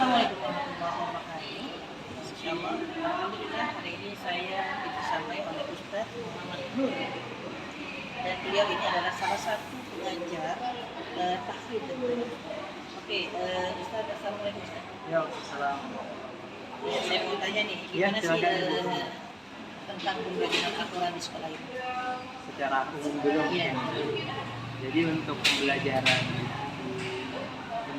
Assalamualaikum warahmatullahi wabarakatuh. Insyaallah, alhamdulillah hari ini saya dibersamai oleh Ustaz Muhammad Nur dan beliau ini adalah salah satu pengajar tahfidz tentunya. Oke, Ustaz, assalamualaikum Ustaz. Ya, salam. Saya mau tanya nih, Ya, gimana sih silakan. tentang pembelajaran Al-Quran di sekolah ini? Secara umum dulu. Iya. Jadi untuk pembelajaran di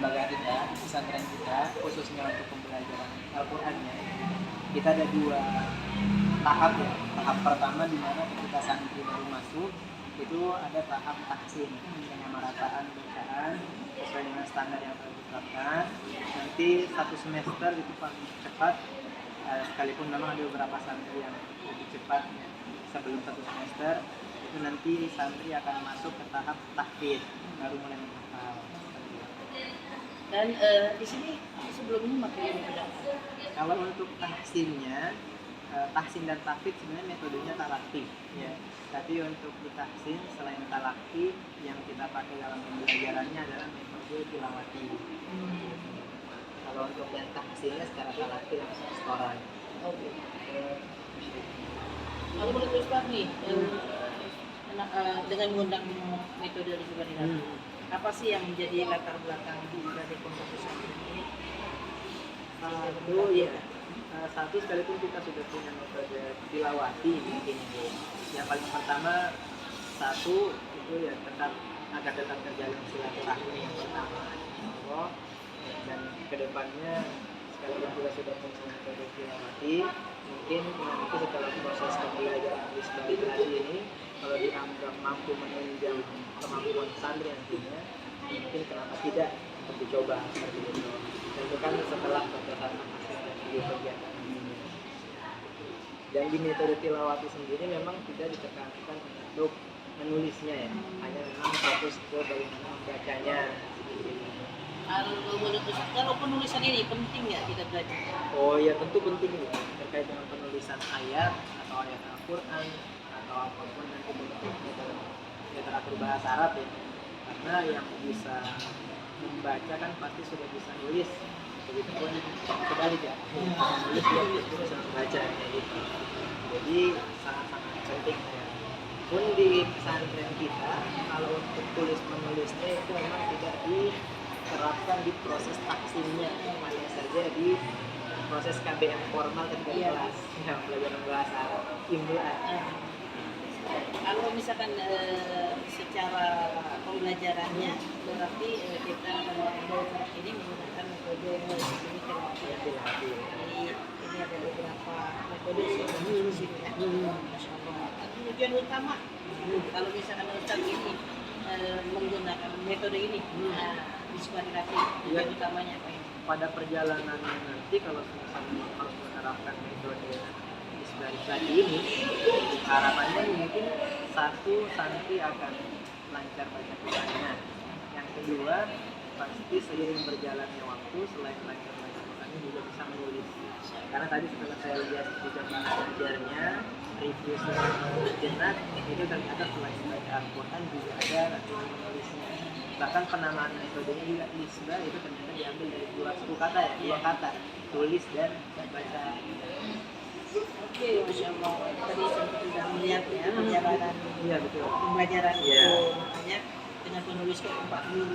lembaga kita, pesantren kita, khususnya untuk pembelajaran Al-Qur'annya, kita ada dua tahap ya. Tahap pertama di mana ketika santri baru masuk itu ada tahap tahsin, penyamarataan bacaan sesuai dengan standar yang telah ditetapkan. Nanti satu semester itu paling cepat, sekalipun memang ada beberapa santri yang lebih cepat ya, sebelum satu semester itu nanti santri akan masuk ke tahap tahfidz, baru mulai menghafal. Dan di sini sebelum ini materi yang sudah ada. Kalau untuk tahsinnya, tahsin dan tahfidz sebenarnya metodenya talaqi ya. Tapi untuk di tahsin selain talaqi yang kita pakai dalam pembelajarannya adalah metode tilawati. Kalau untuk yang tahsinnya secara talaqi langsung setoran. Oke. Kalau menurut Ustaz nih, dengan mengundang metode Rizwan, apa sih yang menjadi latar belakang dari pondok pesantren ini? Satu sekalipun kita sudah punya metode tilawati mungkin Bu. Yang paling pertama satu itu ya tetap agar tetap terjalin silaturahmi yang pertama Allah, dan kedepannya sekalipun kita sudah punya metode tilawati mungkin nanti setelah proses pembelajaran di sekolah ini kalau dianggap mampu menunjang kemampuan santri nantinya mungkin kenapa tidak untuk dicoba seperti itu. Tentu kan setelah batasan masing dan video kegiatan ini. Dan di metode tilawati sendiri memang tidak ditekankan untuk menulisnya ya, hanya memang fokus ke bagaimana membacanya. Kalau menurut Ustaz, kalau penulisan ini penting nggak kita belajar? Oh ya, tentu penting ya terkait dengan penulisan ayat atau ayat Al-Quran atau apapun nanti bentuknya dalam literatur bahasa Arab ya, karena yang bisa membaca kan pasti sudah bisa nulis, begitu pun kebalik ya, nulis dia bisa membaca kayak gitu. Jadi sangat-sangat penting ya. Pun di pesantren kita kalau untuk tulis menulisnya itu memang tidak diterapkan di proses tahsinnya, hanya saja di proses KBM formal ketika kelas ya, pelajaran bahasa Arab imla. Kalau misalkan secara pembelajarannya berarti kita belajar ini menggunakan metode ini terapi. Jadi ini ada beberapa metode di sini ya. Masya Allah. Tujuan utama kalau misalkan Ustaz ini menggunakan metode ini di sekolah terapi, tujuan utamanya apa ini? Pada perjalanan nanti kalau misalnya harus menerapkan metode isbari ini, harapannya mungkin satu santri akan lancar baca Qurannya. Yang kedua, pasti seiring berjalannya waktu selain lancar baca Qurannya juga bisa menulis. Karena tadi setelah saya lihat di jam belajarnya, review sejenak itu ternyata selain baca Al-Quran juga ada latihan menulisnya. Bahkan penamaan metodenya juga isbah itu ternyata diambil dari dua suku kata ya, dua kata, tulis dan baca. Oke, Masya Allah. Tadi sempat sudah melihat ya perjalanan Iya betul. pembelajaran Iya. itu, makanya dengan penulis ke 40